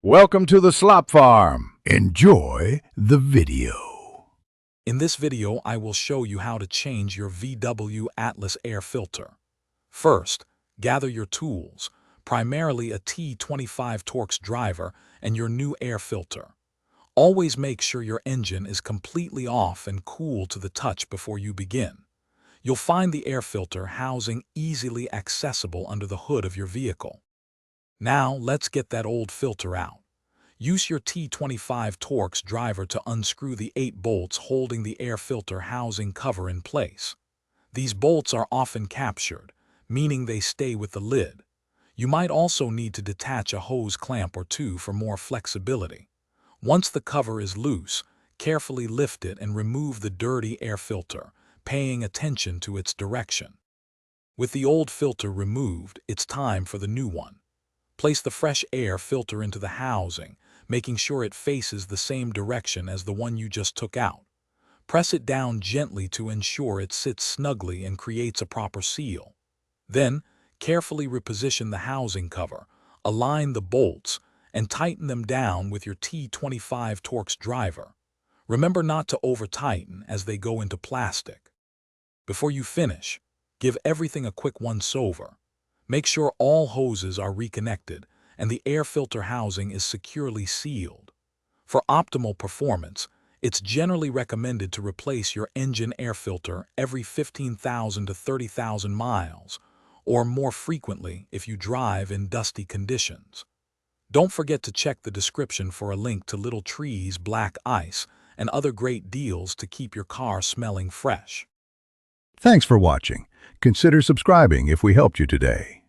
Welcome to the Slop Farm. Enjoy the video. In this video, I will show you how to change your VW Atlas air filter. First, gather your tools, primarily a T25 Torx driver and your new air filter. Always make sure your engine is completely off and cool to the touch before you begin. You'll find the air filter housing easily accessible under the hood of your vehicle. Now, let's get that old filter out. Use your T25 Torx driver to unscrew the 8 bolts holding the air filter housing cover in place. These bolts are often captured, meaning they stay with the lid. You might also need to detach a hose clamp or two for more flexibility. Once the cover is loose, carefully lift it and remove the dirty air filter, paying attention to its direction. With the old filter removed, it's time for the new one. Place the fresh air filter into the housing, making sure it faces the same direction as the one you just took out. Press it down gently to ensure it sits snugly and creates a proper seal. Then, carefully reposition the housing cover, align the bolts, and tighten them down with your T25 Torx driver. Remember not to over-tighten as they go into plastic. Before you finish, give everything a quick once-over. Make sure all hoses are reconnected and the air filter housing is securely sealed. For optimal performance, it's generally recommended to replace your engine air filter every 15,000 to 30,000 miles, or more frequently if you drive in dusty conditions. Don't forget to check the description for a link to Little Trees Black Ice and other great deals to keep your car smelling fresh. Thanks for watching. Consider subscribing if we helped you today.